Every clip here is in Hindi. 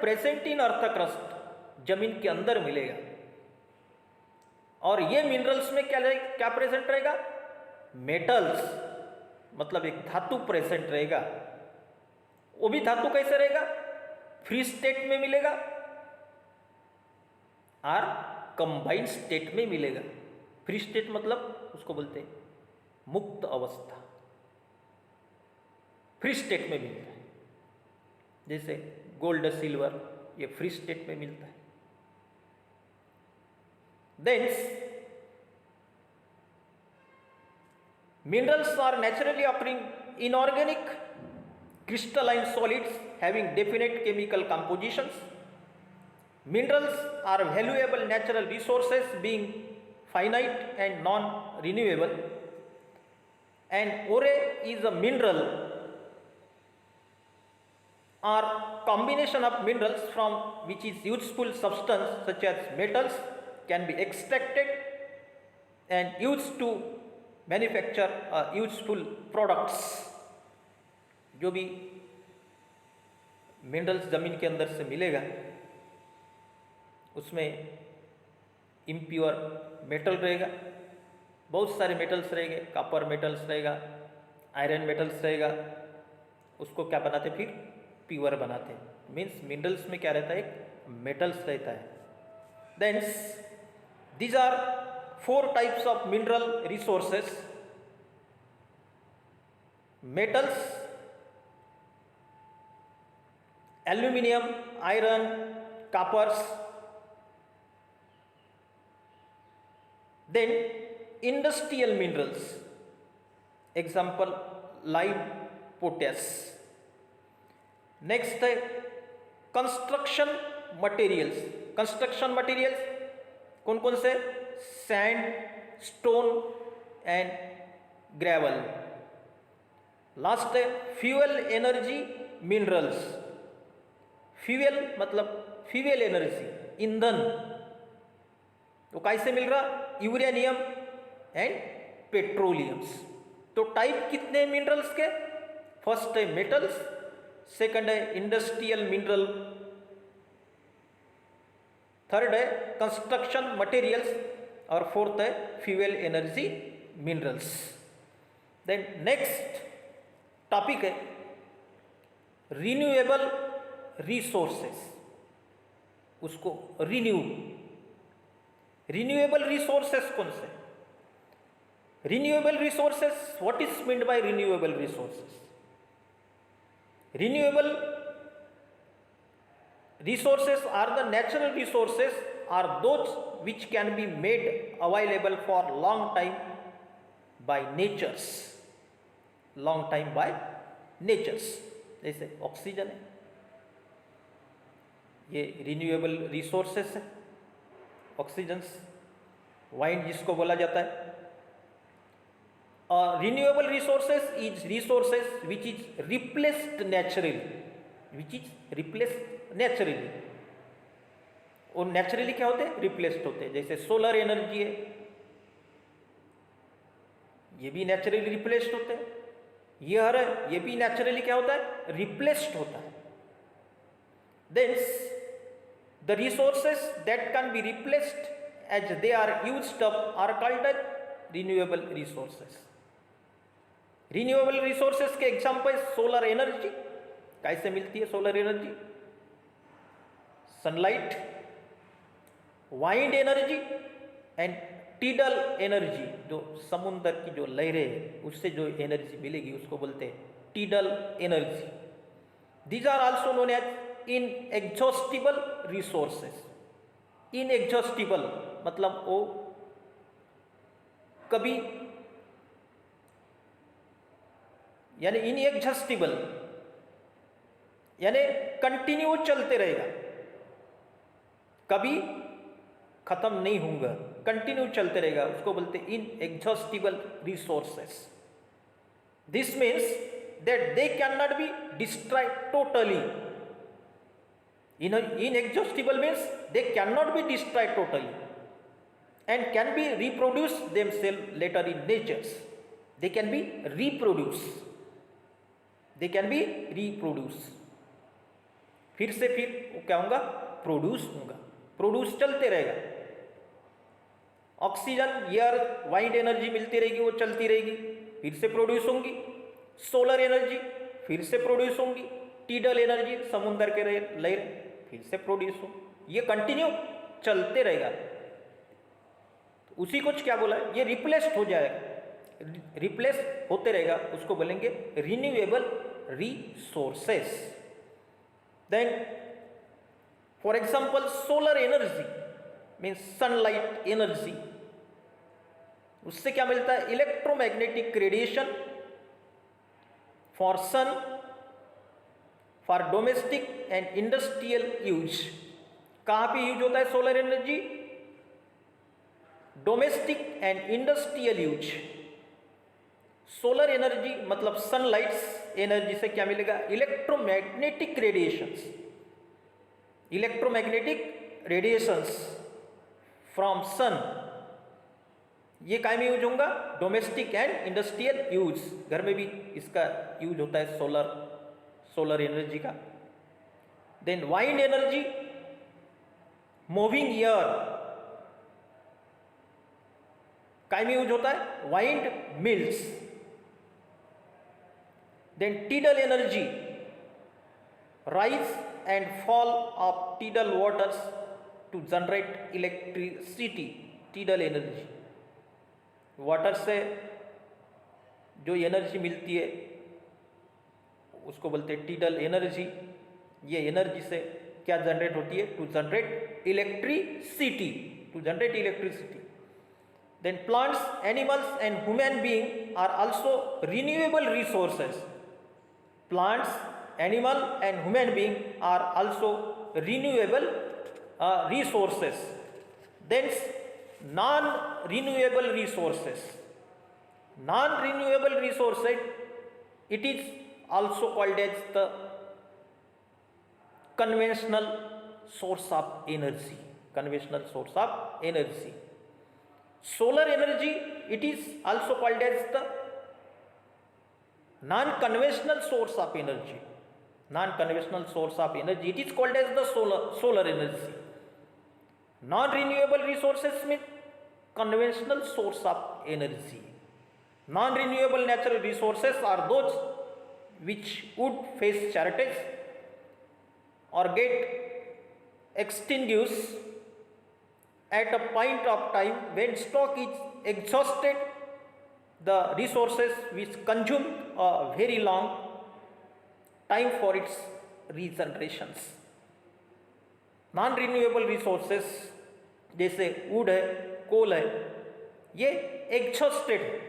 प्रेजेंट इन अर्थ क्रस्ट, जमीन के अंदर मिलेगा। और ये मिनरल्स में क्या प्रेजेंट रहेगा? मेटल्स, मतलब एक धातु प्रेजेंट रहेगा। वो भी धातु कैसे रहेगा? फ्री स्टेट में मिलेगा और कंबाइंड स्टेट में मिलेगा। फ्री स्टेट मतलब उसको बोलते हैं मुक्त अवस्था, फ्री स्टेट में मिलता है। जैसे गोल्ड, सिल्वर, ये फ्री स्टेट में मिलता है। Thence minerals are naturally occurring inorganic crystalline solids having definite chemical compositions. Minerals are valuable natural resources being finite and non-renewable. And ore is a mineral or combination of minerals from which is useful substance such as metals can be extracted and used to manufacture useful products. जो भी मिनरल्स ज़मीन के अंदर से मिलेगा उसमें इम्प्योर मेटल रहेगा, बहुत सारे मेटल्स रहेंगे, कॉपर मेटल्स रहेगा, आयरन मेटल्स रहेगा। उसको क्या बनाते फिर? प्योर बनाते हैं। मीन्स मिनरल्स में क्या रहता है? एक मेटल्स रहता है। Thence these are 4 types of mineral resources: metals, aluminium, iron, coppers. Then industrial minerals, example lime, potash. Next है construction materials. construction materials कौन कौन से? Sand, stone and gravel. Last है फ्यूल एनर्जी मिनरल्स। फ्यूल मतलब फ्यूल एनर्जी, ईंधन। तो कैसे मिल रहा? Uranium and petroleums. तो टाइप कितने मिनरल्स के? फर्स्ट है मेटल्स, सेकंड है इंडस्ट्रियल मिनरल, थर्ड है कंस्ट्रक्शन मटेरियल्स और फोर्थ है fuel energy minerals. Then next topic है रिन्यूएबल रिसोर्सेस। उसको रिन्यूएबल रिसोर्सेस कौन से? Renewable resources, what is meant by renewable resources? Renewable resources are the natural resources are those which can be made available for long time by natures, long time by natures। जैसे ऑक्सीजन है, ये रिन्यूएबल रिसोर्सेस है। ऑक्सीजन, वाइन जिसको बोला जाता है। और renewable resources is resources which is replaced naturally, which is replaced naturally. और नेचुरली क्या होते हैं? रिप्लेस्ड होते हैं। जैसे सोलर एनर्जी है, ये भी नेचुरली रिप्लेस्ड होते हैं। ये हर है, ये भी नेचुरली क्या होता है? रिप्लेस्ड होता है। Thence the resources that can be replaced as they are used up are called as renewable resources. Renewable resources के एग्जांपल सोलर एनर्जी। कैसे मिलती है solar energy? Sunlight, wind energy and tidal energy. जो समुद्र की जो लहरें हैं उससे जो एनर्जी मिलेगी उसको बोलते हैं tidal energy. These are also known as inexhaustible resources. Inexhaustible मतलब वो कभी, यानी इनएग्जॉस्टिबल यानी कंटिन्यू चलते रहेगा, कभी खत्म नहीं होगा, कंटिन्यू चलते रहेगा। उसको बोलते हैं inexhaustible resources. This means that they can not be destroyed totally. Inexhaustible means they can not be destroyed totally and can be reproduce themselves later in natures. They can be reproduce. They can be reproduce. फिर से फिर वो क्या होगा, प्रोड्यूस होगा, प्रोड्यूस चलते रहेगा। ऑक्सीजन, एयर, वाइंड एनर्जी मिलती रहेगी, वो चलती रहेगी, फिर से प्रोड्यूस होंगी। सोलर एनर्जी फिर से प्रोड्यूस होंगी। टीडल एनर्जी, समुद्र के लहर, फिर से प्रोड्यूस हो। ये कंटिन्यू चलते रहेगा। तो उसी कुछ क्या बोला, ये रिप्लेस्ड हो जाएगा, रिप्लेस होते रहेगा, उसको बोलेंगे renewable resources. Then for example solar energy means sunlight energy, उससे क्या मिलता है, electromagnetic radiation for sun, for domestic and industrial use. कहां पे यूज होता है solar energy, domestic and industrial use. Solar energy मतलब सनलाइट एनर्जी से क्या मिलेगा, electromagnetic radiations, electromagnetic radiations from sun, ये काय में यूज होगा, डोमेस्टिक एंड इंडस्ट्रियल यूज। घर में भी इसका यूज होता है सोलर एनर्जी का। Then wind energy, moving air, काय में यूज होता है, windmills. Then tidal energy, rise and fall of tidal waters to generate electricity. Tidal energy, water से जो एनर्जी मिलती है उसको बोलते हैं टीडल एनर्जी। ये एनर्जी से क्या जनरेट होती है, to generate electricity, to generate electricity. Then plants, animals and human being are also renewable resources. Plants, animal and human being are also renewable resources. Then non-renewable resources. Non-renewable resources, it is also called as the conventional source of energy. Conventional source of energy. Solar energy, it is also called as the non-conventional source of energy. Non-conventional source of energy, it is called as the solar energy. Non-renewable resources mean conventional source of energy. Non-renewable natural resources are those which would face shortage or get extinguished at a point of time when stock is exhausted. The resources which consume a very long time for its regenerations. Non renewable resources जैसे वुड है, कोल है, ये एग्जॉस्टेड है,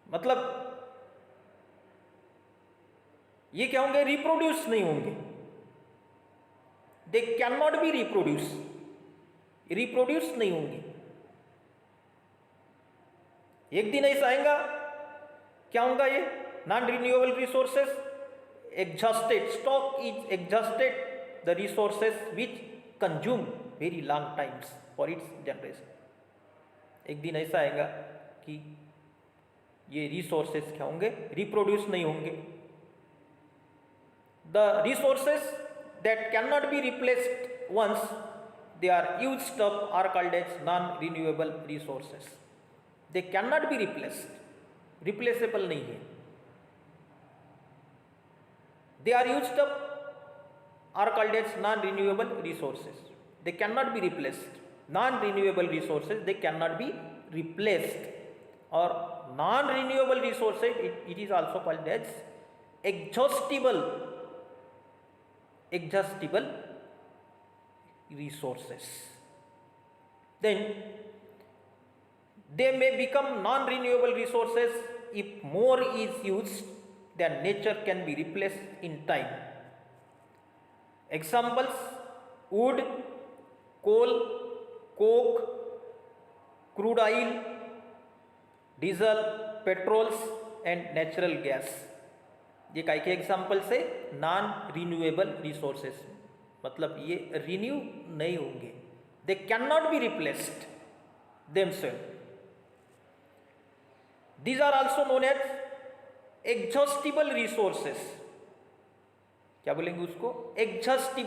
मतलब ये क्या होंगे, रिप्रोड्यूस नहीं होंगे। They can not be reproduce, reproduce नहीं होंगे। एक दिन ऐसा आएगा, क्या होगा, ये non renewable resources exhausted, stock is exhausted, the resources which consume very long times for its generation. एक दिन ऐसा आएगा कि ये resources क्या होंगे, reproduce नहीं होंगे। The resources that cannot be replaced once they are used up are called as non-renewable resources. They cannot be replaced, replaceable नहीं है। They are used up are called as non-renewable resources. They cannot be replaced. Non-renewable resources, they cannot be replaced. Or non-renewable resources, it is also called as exhaustible resources. Then they may become non-renewable resources if more is used than nature can be replaced in time. Examples: wood, coal, coke, crude oil, diesel, petrols and natural gas. ये काय के एग्जाम्पल्स है नॉन रिन्यूएबल रिसोर्सेस, मतलब ये रिन्यू नहीं होंगे। They can not be replaced themselves. These are also known as exhaustible resources. क्या बोलेंगे उसको? एग्जॉस्टिव